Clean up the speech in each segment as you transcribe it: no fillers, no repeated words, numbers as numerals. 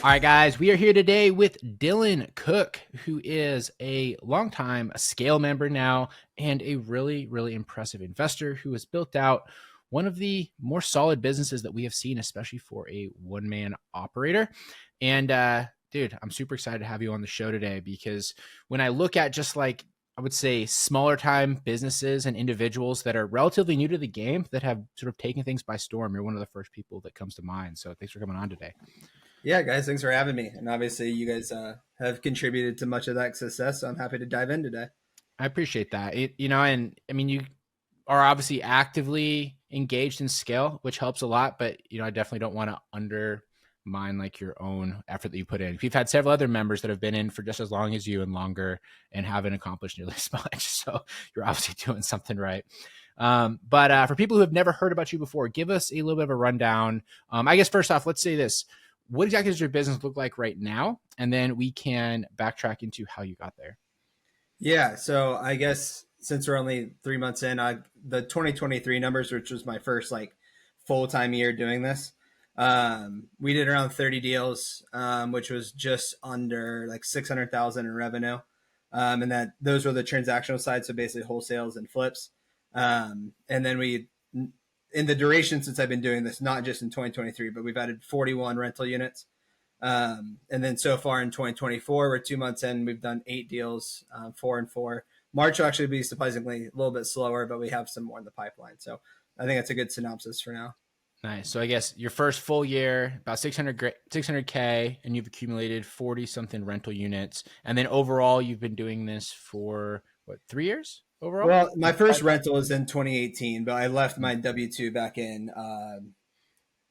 All right, guys, we are here today with Dylan Koch, who is a longtime scale member now and a really, really impressive investor who has built out one of the more solid businesses that we have seen, especially for a one-man operator. And dude, I'm super excited to have you on the show today because when I look at just like, I would say smaller time businesses and individuals that are relatively new to the game that have sort of taken things by storm, you're one of the first people that comes to mind. So thanks for coming on today. Yeah, guys, thanks for having me. And obviously, you guys have contributed to much of that success. So I'm happy to dive in today. I appreciate that. And I mean, you are obviously actively engaged in scale, which helps a lot. But I definitely don't want to undermine like your own effort that you put in. We've had several other members that have been in for just as long as you and longer and haven't accomplished nearly as much. So you're obviously doing something right. But for people who have never heard about you before, give us a little bit of a rundown. I guess first off, let's say this. What exactly does your business look like right now? And then we can backtrack into how you got there. Yeah, so I guess since we're only 3 months in, the 2023 numbers, which was my first like full-time year doing this, we did around 30 deals, which was just under like 600,000 in revenue. And those were the transactional side, so basically wholesales and flips. And then in the duration since I've been doing this, not just in 2023, but we've added 41 rental units. And then so far in 2024, we're 2 months in, we've done 8 deals, 4 and 4. March will actually be surprisingly a little bit slower, but we have some more in the pipeline. So I think that's a good synopsis for now. Nice. So I guess your first full year, about 600K, and you've accumulated 40 something rental units. And then overall, you've been doing this for what, 3 years? Overall? Well, my first rental was in 2018, but I left my W-2 back in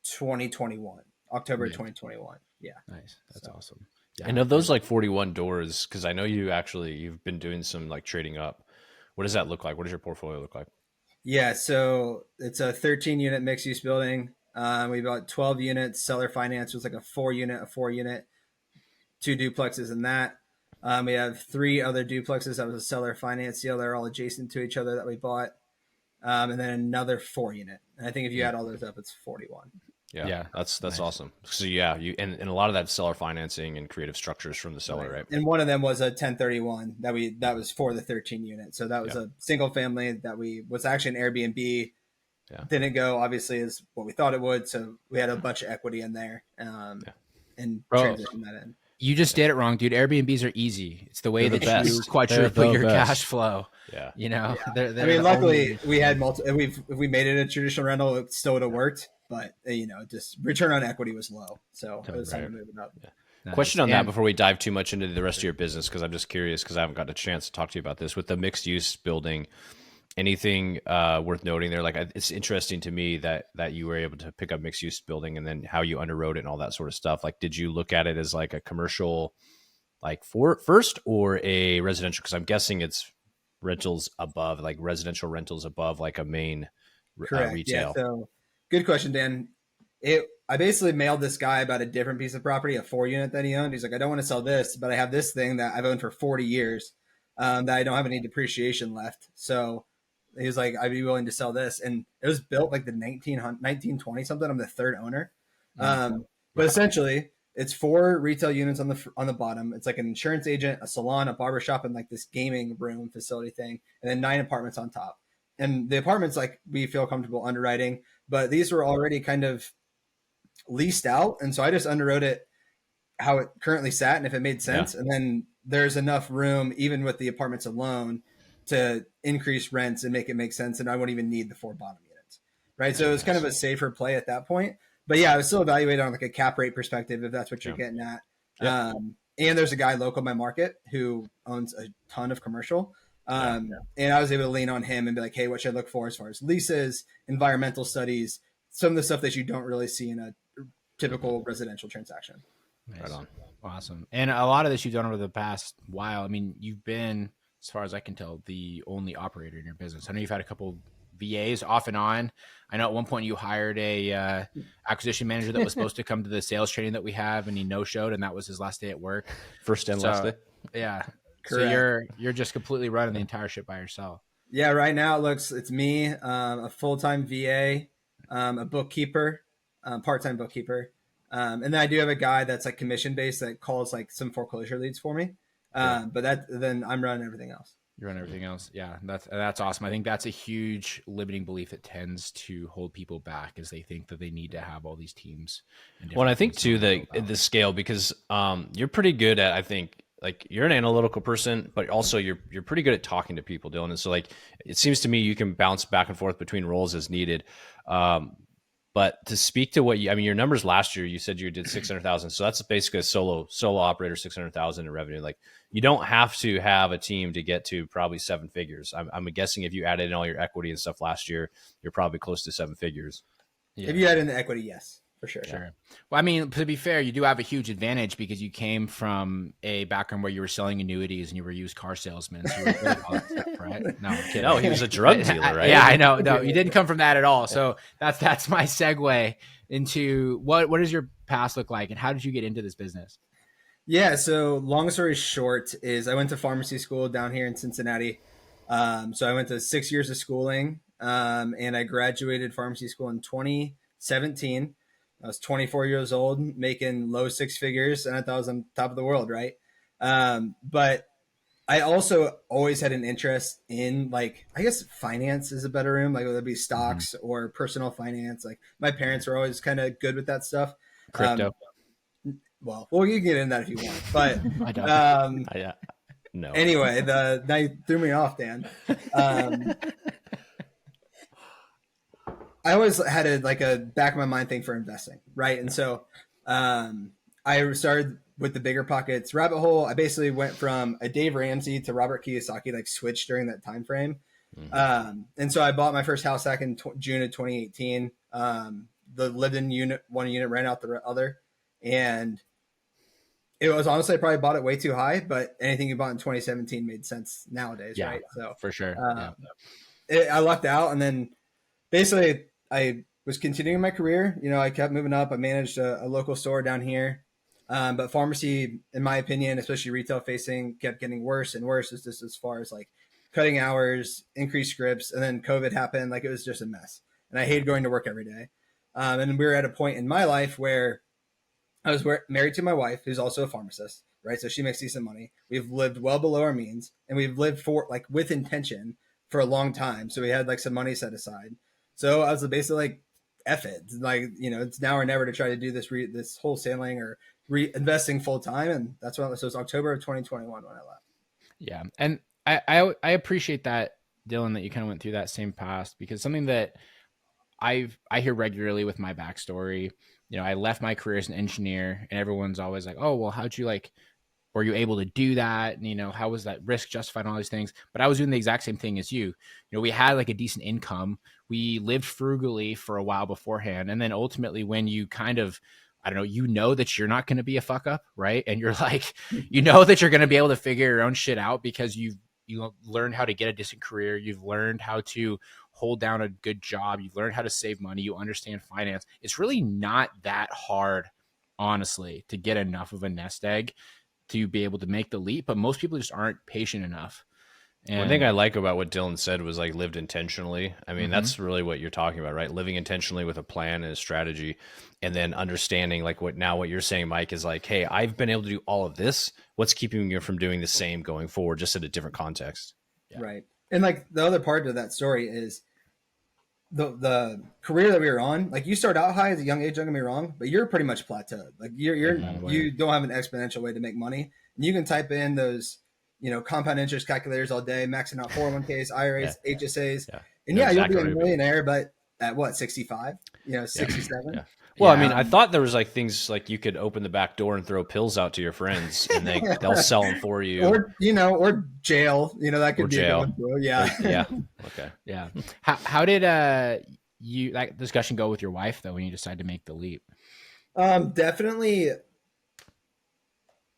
2021, October 2021. Yeah. Nice. That's awesome. Yeah. And of those like 41 doors, because I know you've been doing some like trading up. What does that look like? What does your portfolio look like? Yeah, so it's a 13 unit mixed use building. We bought 12 units. Seller finance was like a 4 unit, 2 duplexes in that. We have 3 other duplexes that was a seller finance deal. They're all adjacent to each other that we bought. And then another 4 unit. And I think if you add all those up, it's 41. Yeah, that's nice. Awesome. So yeah, and a lot of that seller financing and creative structures from the seller, right? And one of them was a 1031 that was for the 13 unit. So that was a single family that was actually an Airbnb. Yeah. Didn't go obviously as what we thought it would. So we had a bunch of equity in there and transitioned that in. You just did it wrong, dude. Airbnbs are easy. It's the way that you quite sure put your cash flow. Yeah. They're luckily we had if we made it a traditional rental, it still would have worked. But, just return on equity was low. So it was time to move it up. Yeah. Nice. Question on that before we dive too much into the rest of your business, because I'm just curious because I haven't got a chance to talk to you about this. With the mixed use building, anything worth noting there? Like it's interesting to me that you were able to pick up mixed use building and then how you underwrote it and all that sort of stuff. Like, did you look at it as like a commercial, like first or a residential? Because I'm guessing it's rentals above, like residential rentals above, like a main retail. Yeah, so good question, Dan. I basically mailed this guy about a different piece of property, a 4 unit that he owned. He's like, I don't want to sell this, but I have this thing that I've owned for 40 years that I don't have any depreciation left. So he was like, I'd be willing to sell this. And it was built like the 1920 something. I'm the third owner. But essentially it's 4 retail units on the bottom. It's like an insurance agent, a salon, a barbershop, and like this gaming room facility thing. And then 9 apartments on top. And the apartments, like we feel comfortable underwriting, but these were already kind of leased out. And so I just underwrote it how it currently sat and if it made sense. Yeah. And then there's enough room, even with the apartments alone, to increase rents and make it make sense. And I won't even need the 4 bottom units. Right. So it was kind of a safer play at that point. But yeah, I was still evaluated on like a cap rate perspective, if that's what you're getting at. Yep. And there's a guy local in my market who owns a ton of commercial. And I was able to lean on him and be like, hey, what should I look for as far as leases, environmental studies, some of the stuff that you don't really see in a typical residential transaction. Nice. Right on. Awesome. And a lot of this you've done over the past while. I mean, you've been, as far as I can tell, the only operator in your business. I know you've had a couple VAs off and on. I know at one point you hired a acquisition manager that was supposed to come to the sales training that we have, and he no-showed, and that was his last day at work. First and last day? Yeah. Correct. So you're just completely running the entire ship by yourself. Yeah, right now it's me, a full-time VA, a bookkeeper, part-time bookkeeper, And then I do have a guy that's like commission based that calls like some foreclosure leads for me. But then I'm running everything else. You run everything else. Yeah, that's awesome. I think that's a huge limiting belief that tends to hold people back, is they think that they need to have all these teams. Well, and I think too the scale, because you're pretty good at, I think, like, you're an analytical person, but also you're pretty good at talking to people, Dylan. And so, like, it seems to me you can bounce back and forth between roles as needed. But to speak to what I mean, your numbers last year, you said you did 600,000. So that's basically a solo operator, 600,000 in revenue. Like, you don't have to have a team to get to probably 7 figures. I'm guessing if you added in all your equity and stuff last year, you're probably close to 7 figures. Yeah. If you add in the equity, yes, for sure. Sure. Well, I mean, to be fair, you do have a huge advantage because you came from a background where you were selling annuities and you were used car salesman. So you were really all that stuff, right? No, I'm kidding. No, he was a drug dealer, right? Yeah, I know. No, you didn't come from that at all. So that's my segue into what does your past look like and how did you get into this business? Yeah. So long story short is I went to pharmacy school down here in Cincinnati. So I went to 6 years of schooling, and I graduated pharmacy school in 2017. I was 24 years old, making low 6 figures, and I thought I was on top of the world, right? But I also always had an interest in, like, I guess finance is a better room, like whether it be stocks or personal finance. Like, my parents were always kind of good with that stuff. Crypto. Well, you can get in that if you want, but I don't. Yeah. No. Anyway, now you threw me off, Dan. I always had a back of my mind thing for investing, right? And so I started with the bigger pockets rabbit hole. I basically went from a Dave Ramsey to Robert Kiyosaki, like switched during that time frame. And so I bought my first house back in June of 2018. The lived-in unit, one unit, ran out the other, and it was honestly, I probably bought it way too high, but anything you bought in 2017 made sense nowadays, right? So for sure. I lucked out, and then basically I was continuing my career. You know, I kept moving up. I managed a local store down here, but pharmacy, in my opinion, especially retail facing, kept getting worse and worse. It's just as far as like cutting hours, increased scripts, and then COVID happened. Like, it was just a mess, and I hated going to work every day. And we were at a point in my life where I was married to my wife, who's also a pharmacist, right? So she makes decent money. We've lived well below our means, and we've lived for like with intention for a long time. So we had like some money set aside. So I was basically like, F it. Like, you know, it's now or never to try to do this wholesaling or investing full time. And that's when, so it's October of 2021 when I left. Yeah. And I appreciate that, Dylan, that you kind of went through that same path, because something that I hear regularly with my backstory, you know, I left my career as an engineer, and everyone's always like, oh, well, how'd you were you able to do that? And, you know, how was that risk justified and all these things? But I was doing the exact same thing as you. You know, we had like a decent income. We lived frugally for a while beforehand. And then ultimately, when you kind of, I don't know, you know that you're not going to be a fuck up, right? And you're like, you know that you're going to be able to figure your own shit out because you learned how to get a decent career. You've learned how to hold down a good job. You've learned how to save money. You understand finance. It's really not that hard, honestly, to get enough of a nest egg to be able to make the leap. But most people just aren't patient enough. And one thing I like about what Dylan said was like lived intentionally. I mean, that's really what you're talking about, right? Living intentionally with a plan and a strategy, and then understanding like what you're saying, Mike, is like, hey, I've been able to do all of this. What's keeping you from doing the same going forward, just in a different context? Yeah. Right. And like the other part of that story is the career that we were on. Like, you start out high at a young age, don't get me wrong, but you're pretty much plateaued. Like, you don't have an exponential way to make money. And you can type in those, you know, compound interest calculators all day, maxing out 401ks, IRAs, HSAs. And you'll be a millionaire, but at what, 65, 67. Yeah. Well, I mean, I thought there was like things like you could open the back door and throw pills out to your friends, and they'll sell them for you, or jail. That could be jail. Yeah. Okay. Yeah. How did that discussion go with your wife though when you decided to make the leap? Definitely.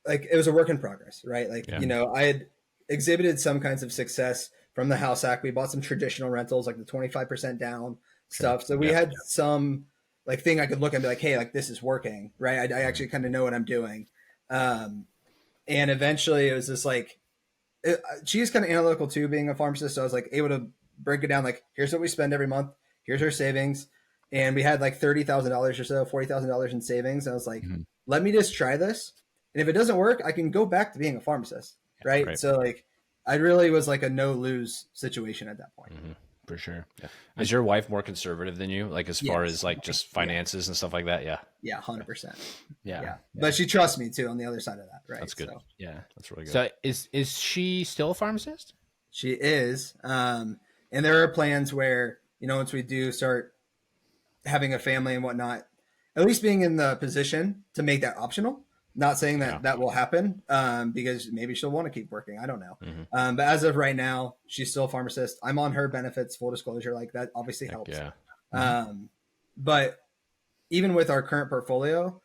Like, it was a work in progress, right? Like, I had exhibited some kinds of success from the house hack. We bought some traditional rentals, like the 25% down stuff. So we had some like thing I could look at and be like, hey, like, this is working, right? I actually kind of know what I'm doing. And eventually it was just like, she's kind of analytical too, being a pharmacist. So I was like able to break it down. Like, here's what we spend every month. Here's our savings. and we had like $30,000 or so, $40,000 in savings. And I was like, Mhm. let me just try this. And if it doesn't work, I can go back to being a pharmacist. Right. Right. So like, I really was like a no lose situation at that point. For sure. Yeah. Is your wife more conservative than you? Like as far Yes. as like just finances and stuff like that? Yeah. Yeah. 100%. Yeah. Yeah. But she trusts me too on the other side of that. Right. That's good. So Yeah. That's really good. So is she still a pharmacist? she is. And there are plans where, once we do start having a family and whatnot, at least being in the position to make that optional. Not saying that that will happen because maybe she'll want to keep working. I don't know. But as of right now, she's still a pharmacist. I'm on her benefits, full disclosure. Like that obviously helps. Yeah. But even with our current portfolio,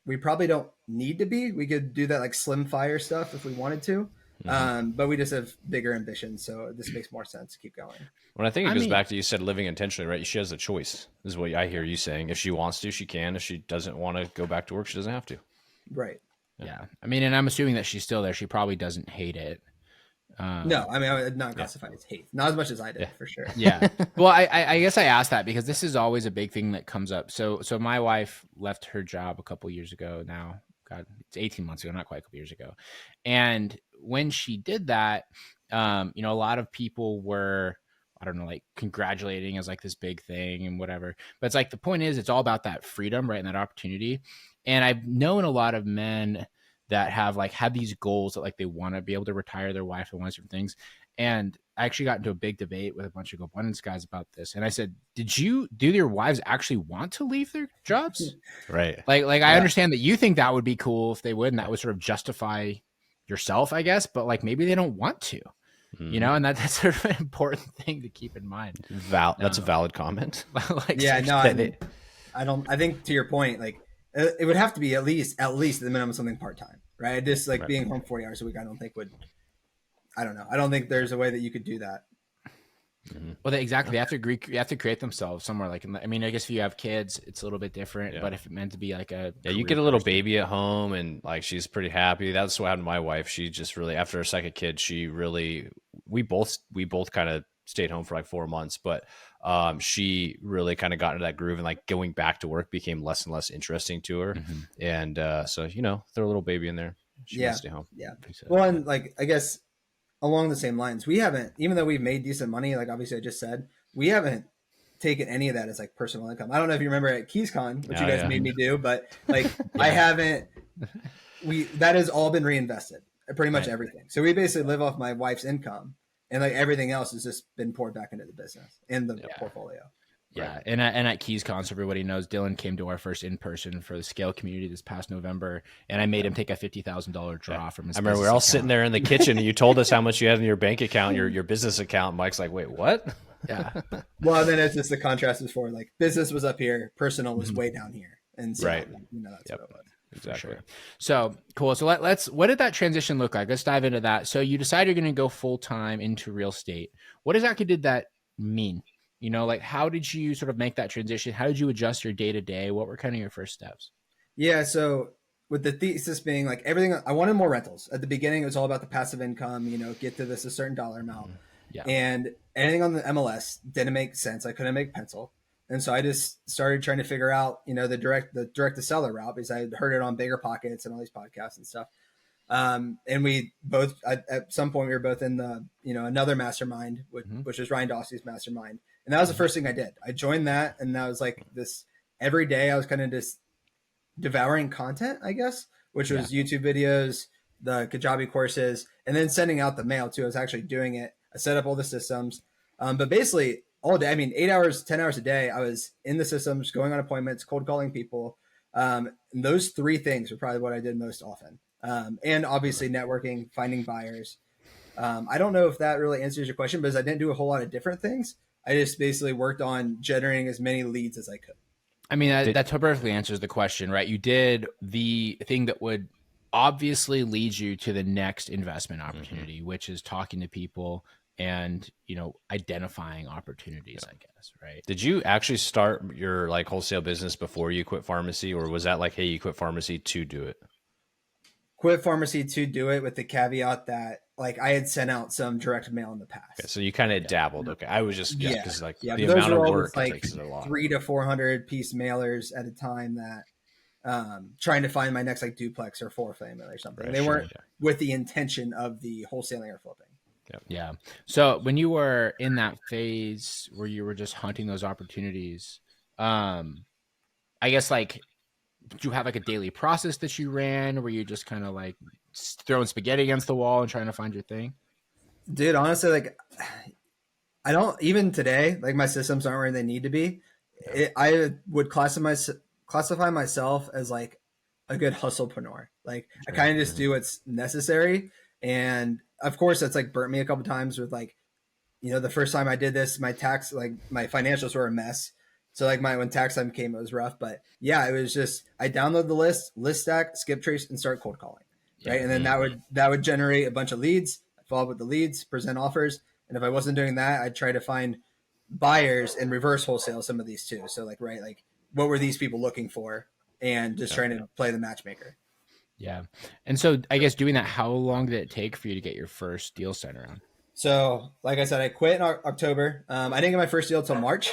we probably don't need to be. We could do that like slim fire stuff if we wanted to. But we just have bigger ambitions. So this makes more sense to keep going. Well, I think it goes back to, you said living intentionally, right? She has a choice, is what I hear you saying. If she wants to, she can. If she doesn't want to go back to work, she doesn't have to. Right. Yeah. I mean, and I'm assuming that she's still there. She probably doesn't hate it. No, I mean, I would not classify it as hate. Not as much as I did, for sure. Yeah. Well, I guess I asked that because this is always a big thing that comes up. So my wife left her job a couple years ago now. God, it's 18 months ago, not quite a couple years ago. And when she did that, a lot of people were, I don't know, like congratulating as like this big thing and whatever. But it's like, the point is, it's all about that freedom, right? And that opportunity. And I've known a lot of men that have like had these goals that like they want to be able to retire their wife and one different things. And I actually got into a big debate with a bunch of GoAbundance guys about this. And I said, do your wives actually want to leave their jobs? Right. Like I understand that you think that would be cool if they would, and that would sort of justify yourself, I guess, but like maybe they don't want to, and that's sort of an important thing to keep in mind. That's a valid comment. Like, yeah, no, I think to your point, like it would have to be at least the minimum something part-time, right? Just like being home 40 hours a week, I don't know. I don't think there's a way that you could do that. Well, exactly. They have to agree. You have to create themselves somewhere. Like, I mean, I guess if you have kids, it's a little bit different. Yeah. But if it meant to be like you get a little baby at home, and like she's pretty happy. That's what happened to my wife. She just really, after her second kid, we both kind of stayed home for like 4 months, but she really kind of got into that groove, and like going back to work became less and less interesting to her. And so throw a little baby in there. She wants to stay home. Yeah. Well, and like I guess, along the same lines, we haven't, even though we've made decent money, like obviously I just said, we haven't taken any of that as like personal income. I don't know if you remember at KeysCon, what you guys made me do, but like I haven't, that has all been reinvested, pretty much everything. So we basically live off my wife's income, and like everything else has just been poured back into the business in the portfolio. Yeah. Right. And at KeysCon, so everybody knows, Dylan came to our first in-person for the Scale community this past November, and I made him take a $50,000 draw from his I remember we were all sitting there in the kitchen, and you told us how much you had in your bank account, your business account. Mike's like, wait, what? Yeah. Well, then it's just the contrast is for like business was up here, personal was way down here. And so, right. That's what it was. Exactly. Sure. So cool. So what did that transition look like? Let's dive into that. So you decide you're going to go full-time into real estate. What exactly did that mean? Like how did you sort of make that transition? How did you adjust your day-to-day? What were kind of your first steps? Yeah. So with the thesis being like everything, I wanted more rentals. At the beginning, it was all about the passive income, get to a certain dollar amount. Yeah. And anything on the MLS didn't make sense. I couldn't make pencil. And so I just started trying to figure out, the direct to seller route, because I had heard it on Bigger Pockets and all these podcasts and stuff. And we both, at some point, we were both in the, another mastermind, which was Ryan Dossey's mastermind. And that was the first thing I did. I joined that. And that was like this every day I was kind of just devouring content, I guess, which was YouTube videos, the Kajabi courses, and then sending out the mail too. I was actually doing it. I set up all the systems. But basically all day, 8 hours, 10 hours a day, I was in the systems, going on appointments, cold calling people. And those three things were probably what I did most often. And obviously networking, finding buyers. I don't know if that really answers your question, because I didn't do a whole lot of different things. I just basically worked on generating as many leads as I could. That perfectly answers the question, right? You did the thing that would obviously lead you to the next investment opportunity, which is talking to people and, identifying opportunities, I guess, right? Did you actually start your like wholesale business before you quit pharmacy, or was that like, hey, you quit pharmacy to do it? quit pharmacy to do it with the caveat that like I had sent out some direct mail in the past. Okay, so you kind of dabbled. Okay, I was just because like yeah, the but those amount were of all work with it like takes is a lot. 300 to 400 piece mailers at a time that trying to find my next like duplex or floor plan or something. Right, They sure, weren't with the intention of the wholesaling or flipping. Yeah. So when you were in that phase where you were just hunting those opportunities, I guess like, did you have like a daily process that you ran? Or were you just kind of like throwing spaghetti against the wall and trying to find your thing? Dude, honestly, like I don't even today, like my systems aren't where they need to be. I would classify myself as like a good hustlepreneur. Like I kind of just do what's necessary. And of course that's like burnt me a couple times with like, you know, the first time I did this, my tax, like my financials were a mess. So like when tax time came, it was rough. But yeah, it was just I download the list stack, skip trace, and start cold calling. Right. And then that would generate a bunch of leads. I'd follow up with the leads, present offers. And if I wasn't doing that, I'd try to find buyers and reverse wholesale some of these too. So like like what were these people looking for? And just trying to play the matchmaker. Yeah. And so I guess doing that, how long did it take for you to get your first deal sent around? So, like I said, I quit in October. I didn't get my first deal until March.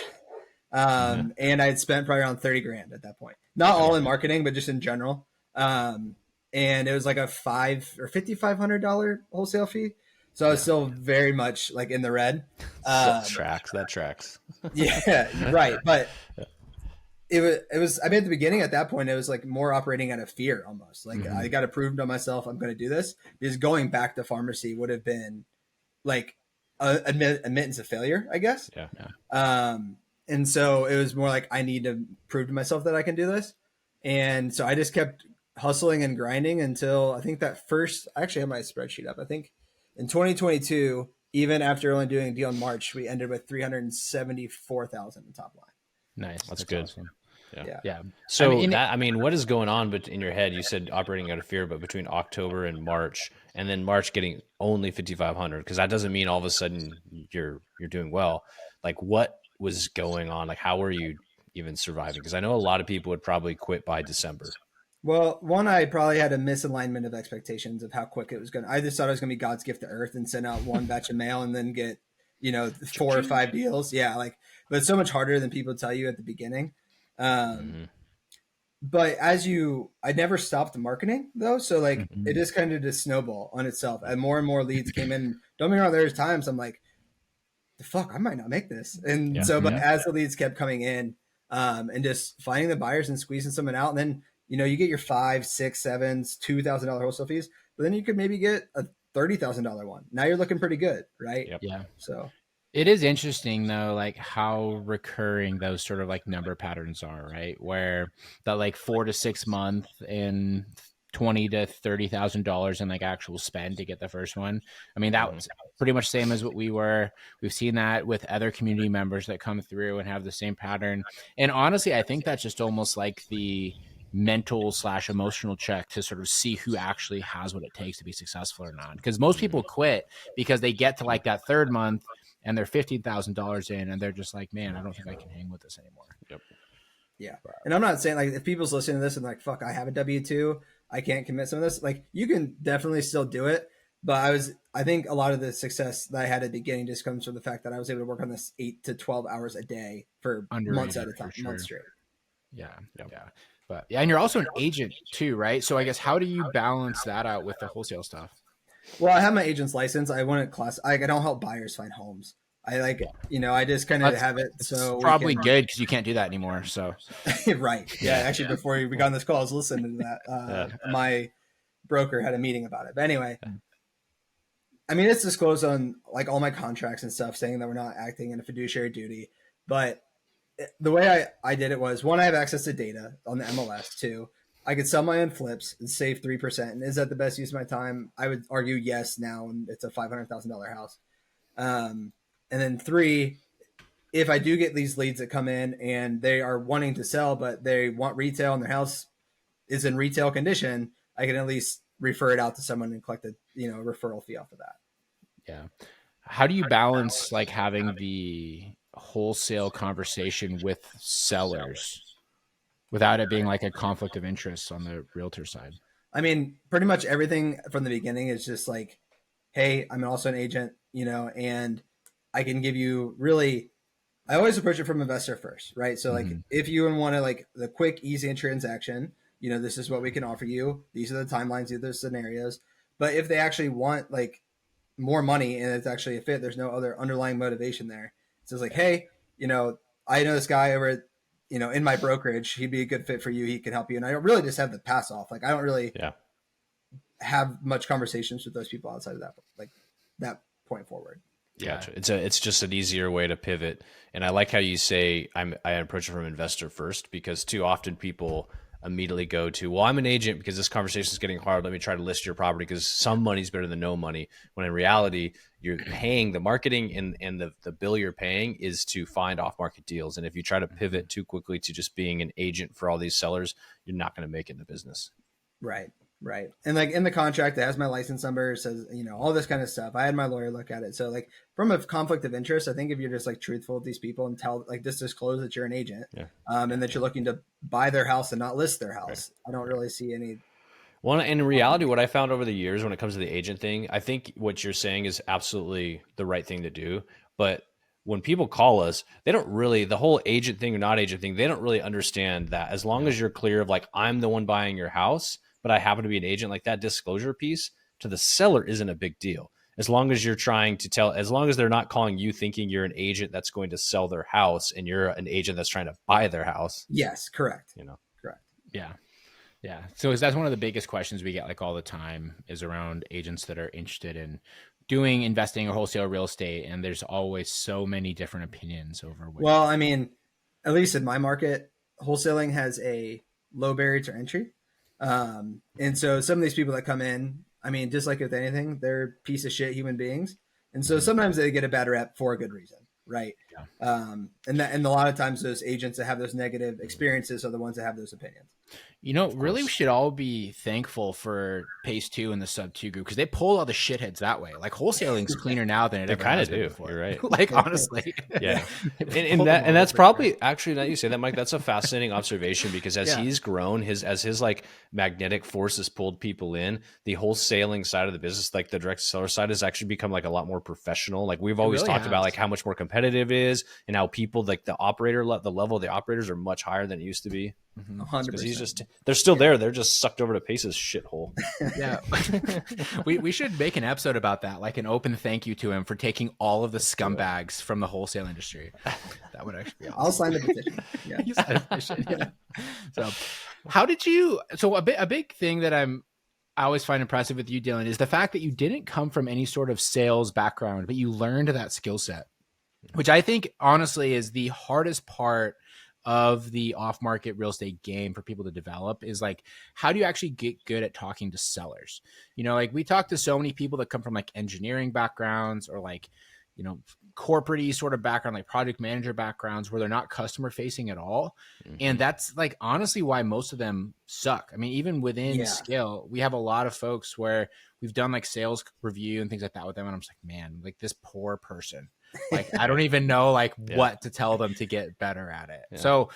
And I had spent probably around 30 grand at that point. Not all in marketing, but just in general. And it was like a $5,500 wholesale fee. So I was still very much like in the red. That tracks. Yeah, right. But it was, I mean, at the beginning at that point, it was like more operating out of fear almost. Like I got to prove to myself I'm going to do this, because going back to pharmacy would have been like admittance of failure, I guess. Yeah. And so it was more like I need to prove to myself that I can do this. And so I just kept hustling and grinding until I think that first, I actually have my spreadsheet up. I think in 2022, even after only doing a deal in March, we ended with 374,000 in top line. Nice. That's good. Awesome. Yeah. So what is going on in your head? You said operating out of fear, but between October and March, and then March getting only 5,500, because that doesn't mean all of a sudden you're doing well. Like what was going on? Like how were you even surviving? Because I know a lot of people would probably quit by December. Well, one, I probably had a misalignment of expectations of how quick it was going to. I just thought it was going to be God's gift to earth and send out one batch of mail and then get, 4 or 5 deals. Yeah, but it's so much harder than people tell you at the beginning. But I never stopped marketing though. So it just kind of just snowball on itself, and more leads came in. Don't get me wrong, there's times I'm like, the fuck, I might not make this. And but as the leads kept coming in, and just finding the buyers and squeezing someone out, and then, you get your 5, 6, 7s, $2,000 wholesale fees, but then you could maybe get a $30,000 one. Now you're looking pretty good. Right. Yep. Yeah. So it is interesting though, like how recurring those sort of like number patterns are, right? Where that like 4 to 6 month and $20,000 to $30,000 in like actual spend to get the first one. I mean, that was pretty much same as what we've seen that with other community members that come through and have the same pattern. And honestly, I think that's just almost like the mental/emotional check to sort of see who actually has what it takes to be successful or not. Because most people quit because they get to like that third month and they're $15,000 in and they're just like, man, I don't think I can hang with this anymore. Yep. Yeah. And I'm not saying like if people's listening to this and like, fuck, I have a W-2, I can't commit some of this. Like you can definitely still do it. But I think a lot of the success that I had at the beginning just comes from the fact that I was able to work on this 8 to 12 hours a day for months at a time, months straight. Yeah. But and you're also an agent too, right? So I guess how do you balance that out with the wholesale stuff? Well, I have my agent's license. I wouldn't I don't help buyers find homes. I just kind of have it. So probably good because you can't do that anymore. So right. Yeah. Actually, before we got on this call, I was listening to that. My broker had a meeting about it. But anyway, I mean, it's disclosed on like all my contracts and stuff saying that we're not acting in a fiduciary duty. But the way I did it was, one, I have access to data on the MLS. 2, I could sell my own flips and save 3%. And is that the best use of my time? I would argue yes now, and it's a $500,000 house. And then 3, if I do get these leads that come in and they are wanting to sell, but they want retail and their house is in retail condition, I can at least refer it out to someone and collect a referral fee off of that. Yeah. How do you balance like having the wholesale conversation with sellers without it being like a conflict of interest on the realtor side? I mean, pretty much everything from the beginning is just like, hey, I'm also an agent, and I can give you really, I always approach it from investor first, right? So like Mm-hmm. if you want to like the quick, easy transaction, this is what we can offer you. These are the timelines, these are the scenarios. But if they actually want like more money and it's actually a fit, there's no other underlying motivation there. So it's like, hey, I know this guy over at, in my brokerage, he'd be a good fit for you. He can help you. And I don't really just have the pass off. Like I don't really Yeah. have much conversations with those people outside of that, like that point forward. Gotcha. It's just an easier way to pivot. And I like how you say I approach it from investor first, because too often people immediately go to, well, I'm an agent because this conversation is getting hard. Let me try to list your property because some money's better than no money. When in reality, you're paying the marketing and the bill you're paying is to find off market deals. And if you try to pivot too quickly to just being an agent for all these sellers, you're not going to make it in the business. Right. Right. And like in the contract, it has my license number, it says, all this kind of stuff. I had my lawyer look at it. So like from a conflict of interest, I think if you're just like truthful with these people and tell like just disclose that you're an agent, and that you're looking to buy their house and not list their house, I don't really see any. Well, and in reality, what I found over the years when it comes to the agent thing, I think what you're saying is absolutely the right thing to do. But when people call us, they don't really, the whole agent thing or not agent thing, they don't really understand that as long as you're clear of like, I'm the one buying your house, but I happen to be an agent, like that disclosure piece to the seller isn't a big deal. As long as you're trying to tell, as long as they're not calling you thinking you're an agent that's going to sell their house and you're an agent that's trying to buy their house. Yes, correct. Correct. Yeah. Yeah. So that's one of the biggest questions we get like all the time is around agents that are interested in doing investing or wholesale real estate. And there's always so many different opinions over which. Well, I mean, at least in my market, wholesaling has a low barrier to entry. And so some of these people that come in, I mean, just like with anything, they're piece of shit human beings. And so sometimes they get a bad rep for a good reason. Right. Yeah. And a lot of times those agents that have those negative experiences are the ones that have those opinions. Really, we should all be thankful for Pace 2 and the Sub 2 group because they pull all the shitheads that way. Like wholesaling's cleaner now than it ever kind has of been do. before. You're right. Like honestly, yeah. and that's probably actually, now you say that, Mike, that's a fascinating observation because as he's grown, as his like magnetic force has pulled people in, the wholesaling side of the business, like the direct seller side, has actually become like a lot more professional. Like we've always talked about like how much more competitive it is and how people like the level of the operators are much higher than it used to be. 100%. Because they're still there. They're just sucked over to Pace's shithole. Yeah. we should make an episode about that, like an open thank you to him for taking all of the scumbags from the wholesale industry. That would actually be awesome. I'll sign the petition. Yeah. You sign the petition. Yeah. So how did you, so a big thing that I always find impressive with you, Dylan, is the fact that you didn't come from any sort of sales background, but you learned that skill set, which I think honestly is the hardest part of the off-market real estate game for people to develop is like, how do you actually get good at talking to sellers? Like we talk to so many people that come from like engineering backgrounds or like, corporate-y sort of background, like project manager backgrounds where they're not customer facing at all. Mm-hmm. And that's like, honestly, why most of them suck. I mean, even within scale, we have a lot of folks where we've done like sales review and things like that with them. And I'm just like, man, like this poor person. Like, I don't even know like what to tell them to get better at it. Yeah. So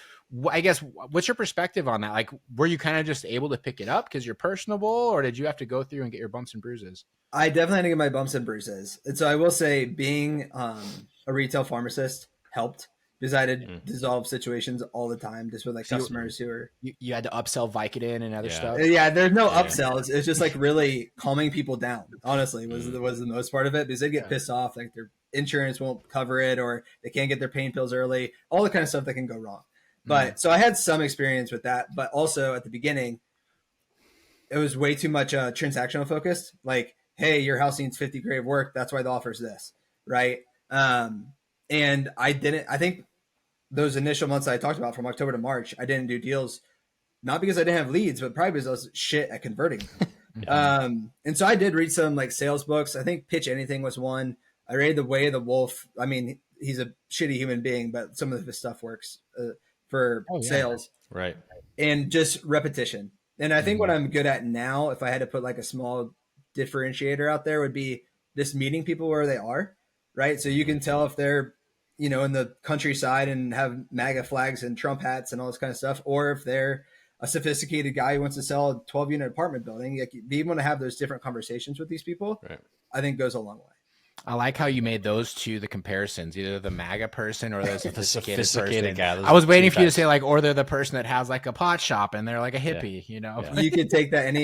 I guess what's your perspective on that? Like, were you kind of just able to pick it up because you're personable, or did you have to go through and get your bumps and bruises? I definitely had to get my bumps and bruises. And so I will say being a retail pharmacist helped because I had to dissolve situations all the time just with like customers who are... You had to upsell Vicodin and other stuff? Yeah, there's no upsells. It's just like really calming people down, honestly, was the most part of it because they get pissed off. Like their insurance won't cover it or they can't get their pain pills early, all the kind of stuff that can go wrong. But so I had some experience with that, but also at the beginning, it was way too much transactional focused. Like, hey, your house needs 50 grand of work. That's why the offer's this, right? And I think those initial months that I talked about from October to March, I didn't do deals, not because I didn't have leads, but probably because I was shit at converting. And so I did read some like sales books. I think Pitch Anything was one. I read The Way of the Wolf. I mean, he's a shitty human being, but some of his stuff works for sales. Right. And just repetition. And I think what I'm good at now, if I had to put like a small differentiator out there, would be just meeting people where they are, right? So you can tell if they're, in the countryside and have MAGA flags and Trump hats and all this kind of stuff, or if they're a sophisticated guy who wants to sell a 12 unit apartment building. Like, being able to have those different conversations with these people, Right. I think goes a long way. I like how you made those two the comparisons, either the MAGA person or the sophisticated person. guy. I was waiting for you to say like, or they're the person that has like a pot shop and they're like a hippie, you know? You could take that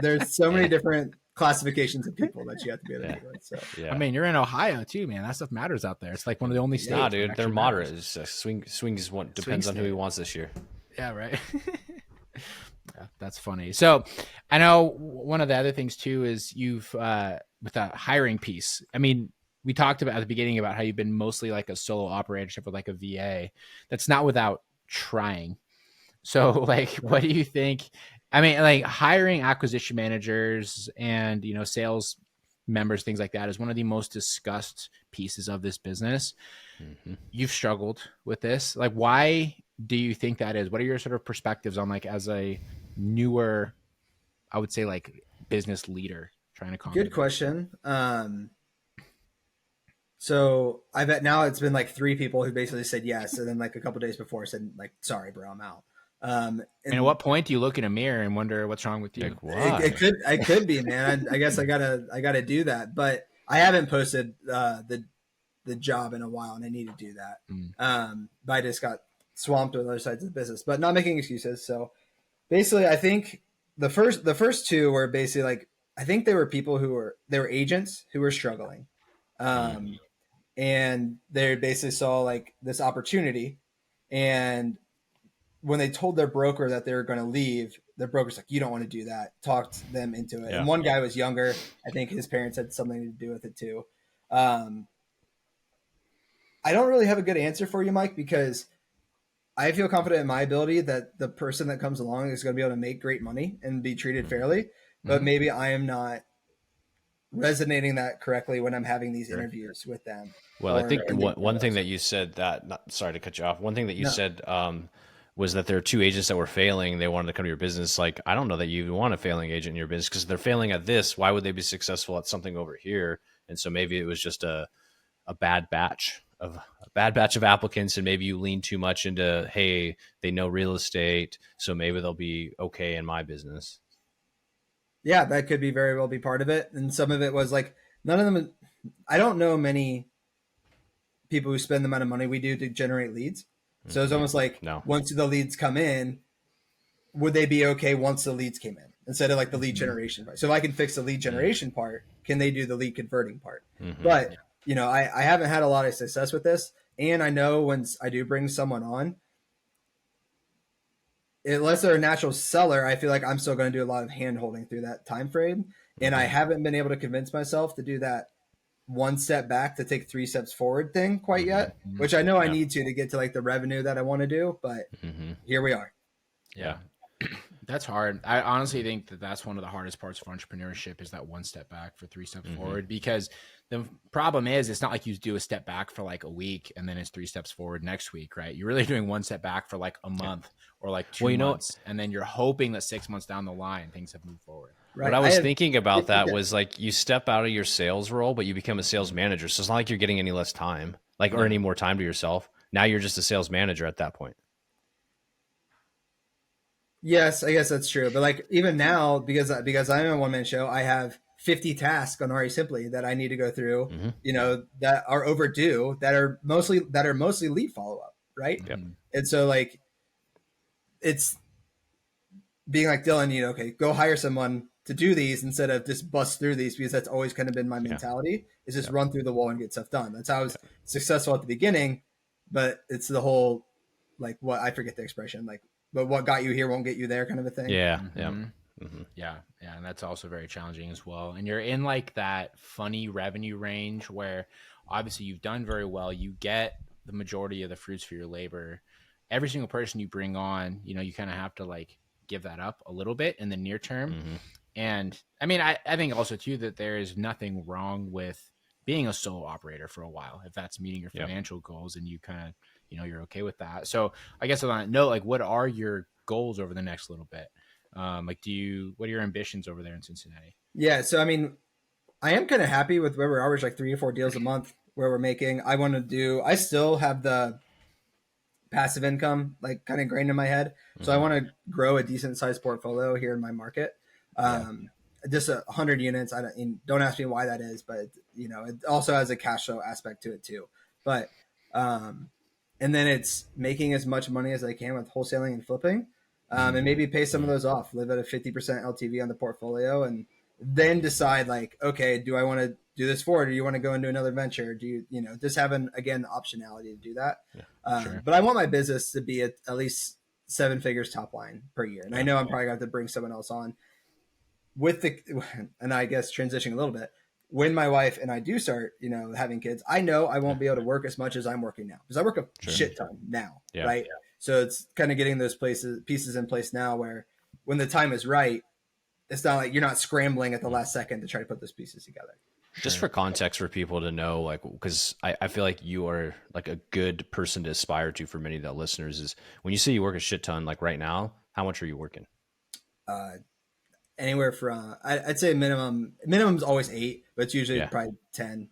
there's so many different classifications of people that you have to be able to deal with. So I mean, you're in Ohio too, man. That stuff matters out there. It's like one of the only states. Nah, dude, they're moderate. Swings one depends on who he wants this year. Yeah, right. Yeah, that's funny. So I know one of the other things too is you've with that hiring piece. I mean, we talked about at the beginning about how you've been mostly like a solo operatorship with like a VA. That's not without trying. So like, what do you think? I mean, like hiring acquisition managers and, you know, sales members, things like that is one of the most discussed pieces of this business. You've struggled with this. Like, why do you think that is? What are your sort of perspectives on like as a newer, I would say like business leader trying to good question. So I bet now it's been like 3 people who basically said yes, and then like a couple days before said like, "Sorry, bro, I'm out." And at what point do you look in a mirror and wonder what's wrong with you? Like, why? I could be, man. I guess I gotta do that, but I haven't posted the job in a while, and I need to do that. But I just got swamped with other sides of the business, but not making excuses. So basically, I think the first 2 were basically like, I think they were people they were agents who were struggling. And they basically saw like this opportunity, and when they told their broker that they were going to leave, their broker's like, "You don't want to do that." Talked them into it. Yeah. And one guy was younger. I think his parents had something to do with it too. I don't really have a good answer for you, Mike, because I feel confident in my ability that the person that comes along is going to be able to make great money and be treated fairly. But maybe I am not resonating that correctly when I'm having these interviews with them. Well, I think one thing that you said sorry to cut you off. One thing that you said was that there are 2 agents that were failing. They wanted to come to your business. Like, I don't know that you want a failing agent in your business, because they're failing at this. Why would they be successful at something over here? And so maybe it was just a bad batch of applicants, and maybe you lean too much into, hey, they know real estate, so maybe they'll be okay in my business. Yeah, that could very well be part of it. And some of it was like, none of them, I don't know many people who spend the amount of money we do to generate leads. So it's almost like, once the leads come in, would they be okay once the leads came in, instead of like the lead generation part? So if I can fix the lead generation part, can they do the lead converting part? But, you know, I haven't had a lot of success with this. And I know when I do bring someone on, unless they're a natural seller, I feel like I'm still going to do a lot of hand holding through that time frame. And I haven't been able to convince myself to do that 1 step back to take 3 steps forward thing quite yet, which I know I need to get to like the revenue that I want to do, but here we are. Yeah. That's hard. I honestly think that that's one of the hardest parts of entrepreneurship, is that 1 step back for 3 steps forward, because the problem is it's not like you do a step back for like a week and then it's 3 steps forward next week, right? You're really doing 1 step back for like a month or like 2 months. And then you're hoping that 6 months down the line, things have moved forward. Right. What I was thinking about that was like, you step out of your sales role, but you become a sales manager. So it's not like you're getting any less time, like, or any more time to yourself. Now you're just a sales manager at that point. Yes, I guess that's true. But like, even now, because I'm a one-man show, I have 50 tasks on RE Simply that I need to go through, you know, that are overdue, that are mostly lead follow-up. Right. Yep. And so like, it's being like, Dylan, you know, okay, go hire someone to do these instead of just bust through these, because that's always kind of been my mentality, is just run through the wall and get stuff done. That's how I was successful at the beginning, but it's the whole, like, what, I forget the expression, like, but what got you here won't get you there kind of a thing. Yeah. Yeah. And that's also very challenging as well. And you're in like that funny revenue range where obviously you've done very well. You get the majority of the fruits for your labor. Every single person you bring on, you know, you kind of have to like give that up a little bit in the near term. And I mean, I think also too, that there is nothing wrong with being a solo operator for a while, if that's meeting your financial goals and you kind of, you know, you're okay with that. So I guess on that note, like, what are your goals over the next little bit? Like, what are your ambitions over there in Cincinnati? Yeah. So, I mean, I am kind of happy with where we're average like 3 or 4 deals a month where we're making. I still have the passive income, like kind of ingrained in my head. So I want to grow a decent sized portfolio here in my market. Just 100 units. Don't ask me why that is, but you know, it also has a cash flow aspect to it too. But, and then it's making as much money as I can with wholesaling and flipping, and maybe pay some of those off, live at a 50% LTV on the portfolio, and then decide like, okay, do I want to do this forward? Or do you want to go into another venture? Do you know, just having, again, the optionality to do that. Sure. But I want my business to be at least 7 figures top line per year. And I know I'm probably going to have to bring someone else on with and I guess transitioning a little bit, when my wife and I do start, you know, having kids, I know I won't be able to work as much as I'm working now, because I work a shit ton now. Right. So it's kind of getting those pieces in place now where when the time is right, it's not like you're not scrambling at the last second to try to put those pieces together. Just for context for people to know, like, because I feel like you are like a good person to aspire to for many of the listeners, is when you say you work a shit ton, like right now, how much are you working? Anywhere from, I'd say minimum's always 8, but it's usually probably 10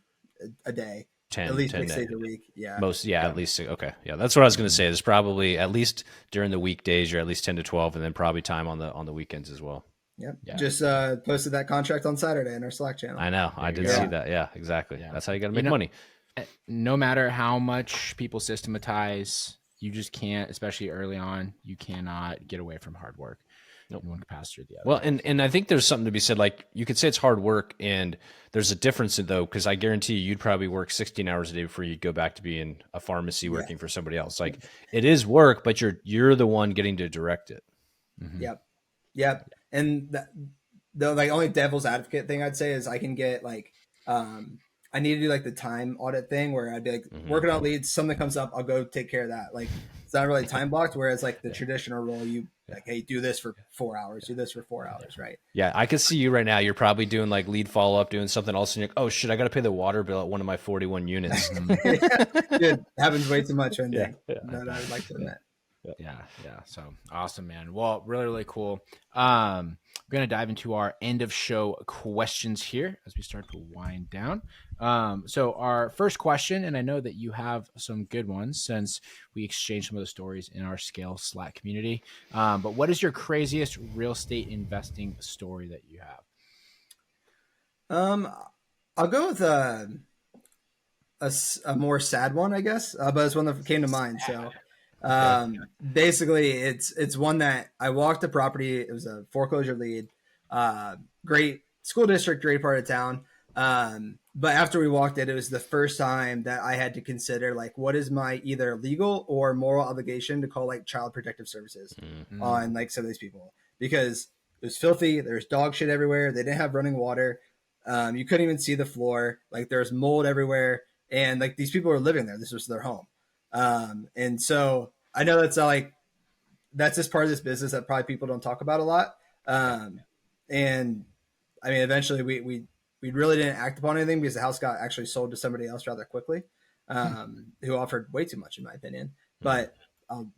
a day. 10, at least 10 6 days a week. Yeah. Most, at least. Okay. Yeah. That's what I was going to say. There's probably at least during the weekdays, you're at least 10 to 12, and then probably time on the weekends as well. Yep. Yeah. Just posted that contract on Saturday in our Slack channel. I know. I did see that. Yeah, exactly. Yeah. That's how you got to make money. No matter how much people systematize, you just can't, especially early on, you cannot get away from hard work. In one capacity or the other. Well, and I think there's something to be said. Like, you could say it's hard work, and there's a difference in, though, because I guarantee you'd probably work 16 hours a day before you go back to being a pharmacy working for somebody else. Like, it is work, but you're the one getting to direct it. Mm-hmm. Yep. And the like only devil's advocate thing I'd say is I can get like, I need to do like the time audit thing where I'd be like working on leads, something comes up, I'll go take care of that. Like, it's not really time blocked. Whereas like the traditional role, you like, hey, do this for 4 hours, do this for 4 hours. Right. Yeah. I can see you right now. You're probably doing like lead follow up, doing something else. And you're like, oh shit, I got to pay the water bill at one of my 41 units. Dude, happens way too much. That I would like to admit. Yeah. So awesome, man. Well, really, really cool. We're going to dive into our end of show questions here as we start to wind down. So our first question, and I know that you have some good ones since we exchanged some of the stories in our Scale Slack community. But what is your craziest real estate investing story that you have? I'll go with a more sad one, I guess, but it's one that came to mind. So basically it's one that I walked a property. It was a foreclosure lead, great school district, great part of town. But after we walked it, it was the first time that I had to consider like, what is my either legal or moral obligation to call like child protective services on like some of these people, because it was filthy. There's dog shit everywhere. They didn't have running water. You couldn't even see the floor. Like, there's mold everywhere. And like, these people were living there. This was their home. And so I know that's just part of this business that probably people don't talk about a lot. And I mean, eventually we really didn't act upon anything because the house got actually sold to somebody else rather quickly, who offered way too much in my opinion, but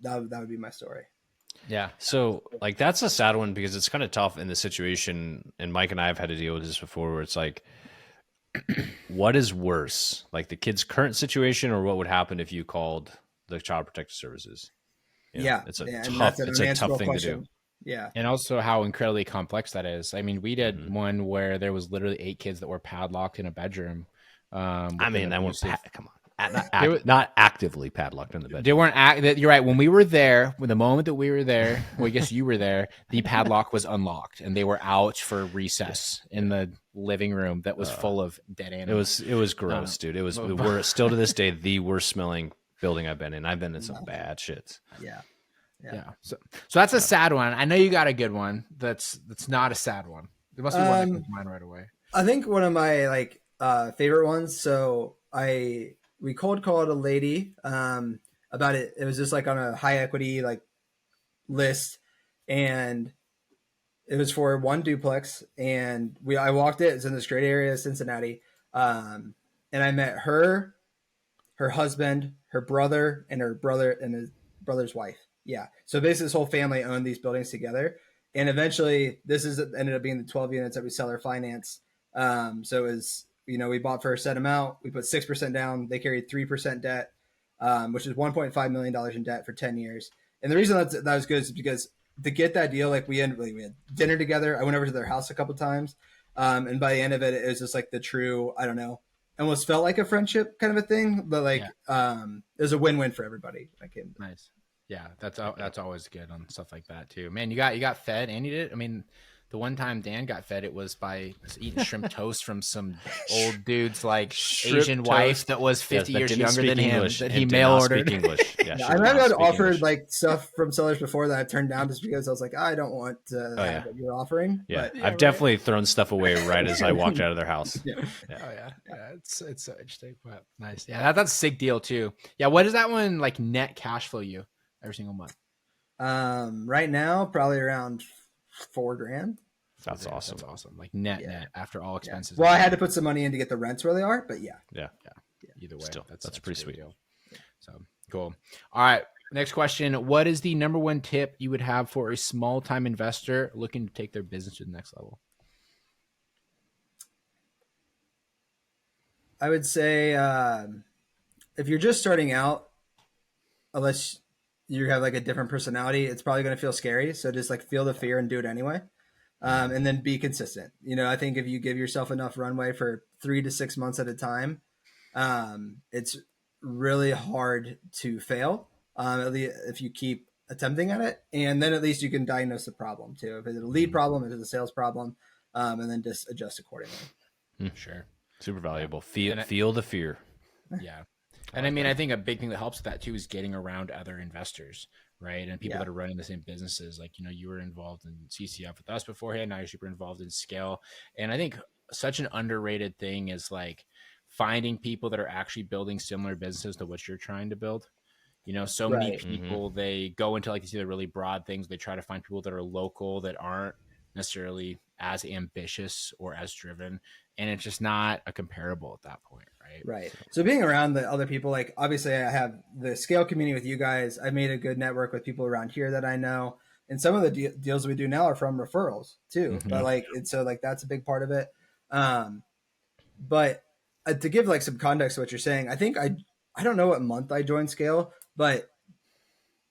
that would be my story. Yeah. So like, that's a sad one because it's kind of tough in the situation. And Mike and I have had to deal with this before, where it's like, what is worse, like the kid's current situation, or what would happen if you called the child protective services? It's a tough thing to do. Yeah. And also how incredibly complex that is. I mean, we did one where there was literally 8 kids that were padlocked in a bedroom. I mean, I won't come on. Not actively padlocked in the bedroom. They weren't. You're right. When we were there, the moment that we were there, well, I guess you were there, the padlock was unlocked, and they were out for recess in the living room that was full of dead animals. It was gross, dude. We're still to this day the worst smelling building I've been in. I've been in some bad shits. Yeah. So that's a sad one. I know you got a good one. That's not a sad one. There must be one that comes to mind right away. I think one of my favorite ones. So we cold called a lady about it. It was just like on a high equity list, and it was for one duplex. And I walked it. It's in this great area of Cincinnati, and I met her husband, her brother, and his brother's wife. Yeah. So basically, this whole family owned these buildings together. And eventually, ended up being the 12 units that we seller finance. So it was, we bought for a set amount. We put 6% down. They carried 3% debt. which is $1.5 million in debt for 10 years. And the reason that was good is because to get that deal, like we had dinner together. I went over to their house a couple times. And by the end of it, it was just like the true, I don't know, almost felt like a friendship kind of a thing, but like, it was a win-win for everybody. Nice. Yeah. That's always good on stuff like that too, man. You got fed and you did. I mean, the one time Dan got fed, it was by eating shrimp toast from some old dude's like Shrimp Asian toast. wife that was 50 that years didn't younger speak than English him that and he did mail not ordered. speak English. Yeah, I remember I'd offered English. like stuff from sellers before that I've turned down just because I was like, I don't want to have what you're offering. Yeah, But, I've definitely thrown stuff away right as I walked out of their house. yeah. Oh yeah. It's so interesting. But nice. Yeah, that's a sick deal too. Yeah, what does that one like net cash flow you every single month? Right now, probably around $4,000. That's awesome. That's awesome. Like net after all expenses. Well, I had to put some money in to get the rents where they are, but yeah. Either way, Still, that's a pretty sweet deal. So cool. All right. Next question. What is the number one tip you would have for a small time investor looking to take their business to the next level? I would say if you're just starting out, unless you have like a different personality, it's probably going to feel scary. So just like feel the fear and do it anyway. And then be consistent. I think if you give yourself enough runway for 3 to 6 months at a time, it's really hard to fail. At least if you keep attempting at it, and then at least you can diagnose the problem too. If it's a lead problem, if it's a sales problem, and then just adjust accordingly. Sure. Super valuable. Feel the fear. Yeah. And I mean, I think a big thing that helps with that too is getting around other investors, right? And people that are running the same businesses. Like, you were involved in CCF with us beforehand. Now you're super involved in Scale. And I think such an underrated thing is like finding people that are actually building similar businesses to what you're trying to build. So many people, they go into like these other really broad things. They try to find people that are local that aren't necessarily as ambitious or as driven. And it's just not a comparable at that point. Right. So being around the other people, like obviously I have the Scale community with you guys. I've made a good network with people around here that I know. And some of the deals we do now are from referrals too. But like, and so like, that's a big part of it. But to give like some context to what you're saying, I think I don't know what month I joined Scale, but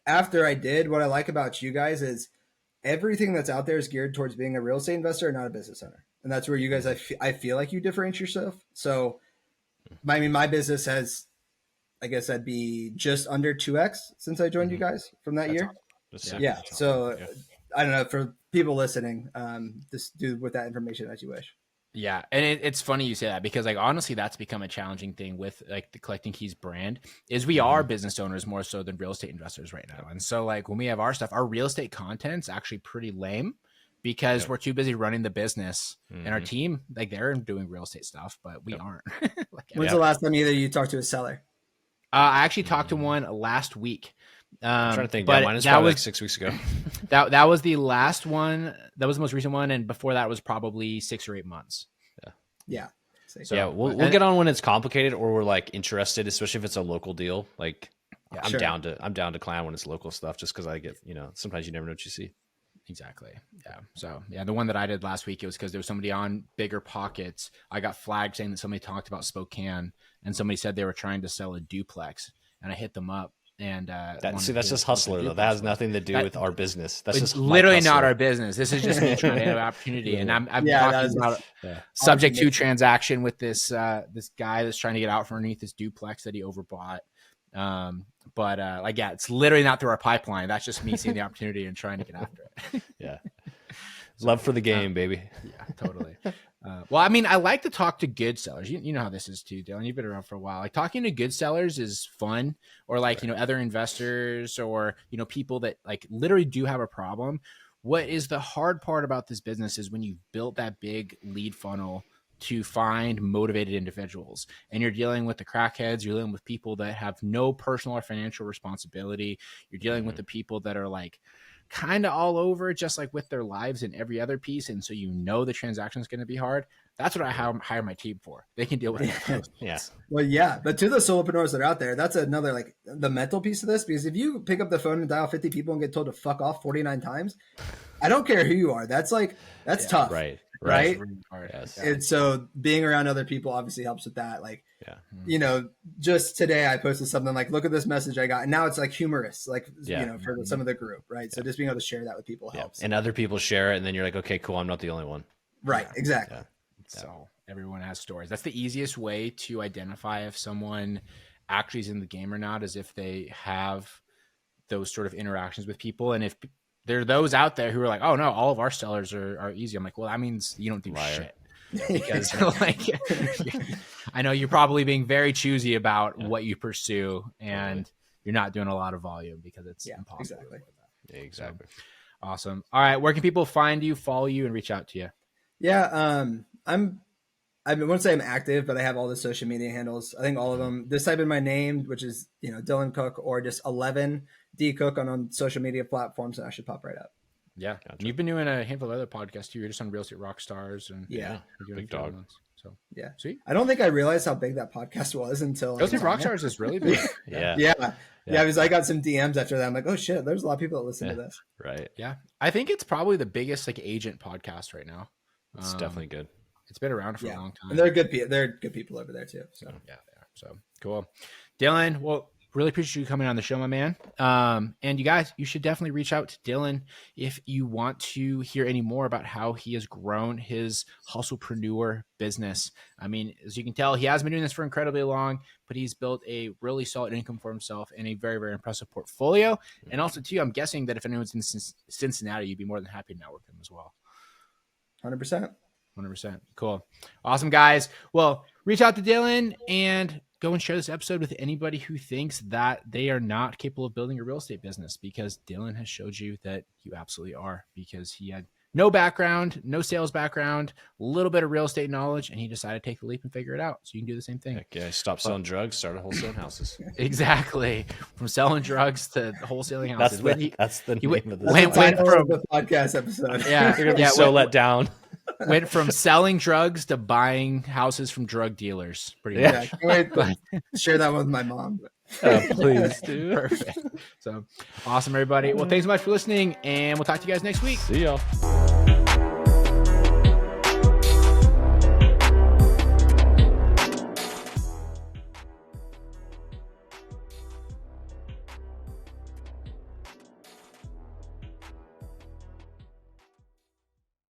after I did, what I like about you guys is everything that's out there is geared towards being a real estate investor and not a business owner. And that's where you guys, I feel like you differentiate yourself. So, I mean, my business has, I guess that'd be just under 2x since I joined you guys from that year. Awesome. Yeah. So I don't know, for people listening, just do with that information as you wish. Yeah. And it's funny you say that because like, honestly, that's become a challenging thing with like the Collecting Keys brand is we are business owners more so than real estate investors right now. And so like when we have our stuff, our real estate content's actually pretty lame because we're too busy running the business and our team, like they're doing real estate stuff, but we aren't. When's the last time either you talked to a seller? I actually talked to one last week. I'm trying to think. But mine is probably like 6 weeks ago. that was the last one. That was the most recent one. And before that was probably 6 or 8 months. Yeah. So yeah, we'll get on when it's complicated or we're like interested, especially if it's a local deal. Like I'm down to clown when it's local stuff just because I get, sometimes you never know what you see. Exactly. Yeah. So the one that I did last week, it was because there was somebody on Bigger Pockets. I got flagged saying that somebody talked about Spokane and somebody said they were trying to sell a duplex and I hit them up. And that's just hustler though. That has nothing to do with our business. That's just literally not our business. This is just me trying to have an opportunity. And I'm talking about subject to transaction with this this guy that's trying to get out from underneath this duplex that he overbought. It's literally not through our pipeline. That's just me seeing the opportunity and trying to get after it. Yeah. Love for the game, baby. Yeah, totally. Well, I mean, I like to talk to good sellers. You know how this is too, Dylan. You've been around for a while. Like talking to good sellers is fun, or like, other investors or, people that like literally do have a problem. What is the hard part about this business is when you've built that big lead funnel to find motivated individuals and you're dealing with the crackheads, you're dealing with people that have no personal or financial responsibility. You're dealing with the people that are like kind of all over just like with their lives and every other piece. And so, the transaction is going to be hard. That's what I hire my team for. They can deal with it. Yeah. Well, yeah. But to the solopreneurs that are out there, that's another, like the mental piece of this, because if you pick up the phone and dial 50 people and get told to fuck off 49 times, I don't care who you are. That's tough. Right. Right. Yes. And so being around other people obviously helps with that. Like Yeah. you know, just today I posted something like, look at this message I got. And now it's like humorous, like, Yeah. you know, for some of the group. Right. So just being able to share that with people helps. And other people share it. And then you're like, okay, cool. I'm not the only one. Right. Exactly. So everyone has stories. That's the easiest way to identify if someone actually is in the game or not, is if they have those sort of interactions with people. And if there are those out there who are like, oh no, all of our sellers are easy. I'm like, well, that means you don't do shit. Because like, I know you're probably being very choosy about what you pursue, and you're not doing a lot of volume because it's impossible. Exactly. Yeah, exactly. So, awesome. All right. Where can people find you, follow you, and reach out to you? Yeah. I won't say I'm active, but I have all the social media handles. I think all of them, just type in my name, which is, you know, Dylan Koch, or just 11 D Koch on social media platforms, and I should pop right up. Yeah. Gotcha. You've been doing a handful of other podcasts too. You're just on Real Estate Rockstars and you're doing big dog. So yeah. Sweet. I don't think I realized how big that podcast was until Real Estate Rockstars is really big. Yeah. Because I got some DMs after that. I'm like, oh shit, there's a lot of people that listen to this. Right. Yeah. I think it's probably the biggest like agent podcast right now. It's definitely good. It's been around for a long time. And they're good people. They're good people over there too. So yeah, they are. So cool. Dylan, well, really appreciate you coming on the show, my man. And you guys, you should definitely reach out to Dylan if you want to hear any more about how he has grown his hustlepreneur business. I mean, as you can tell, he has been doing this for incredibly long, but he's built a really solid income for himself and a very, very impressive portfolio. And also, too, I'm guessing that if anyone's in Cincinnati, you'd be more than happy to network with him as well. 100%. 100%. Cool. Awesome, guys. Well, reach out to Dylan and go and share this episode with anybody who thinks that they are not capable of building a real estate business, because Dylan has showed you that you absolutely are, because he had no background, no sales background, a little bit of real estate knowledge, and he decided to take the leap and figure it out. So you can do the same thing. Okay, stop selling drugs, start wholesaling houses. Exactly. From selling drugs to wholesaling houses. That's the name of this. Went from the podcast episode. Yeah, you're gonna be so let down. Went from selling drugs to buying houses from drug dealers. Pretty much. Can't wait to share that with my mom. Please do. Perfect. So awesome, everybody. Well, thanks so much for listening, and we'll talk to you guys next week. See y'all.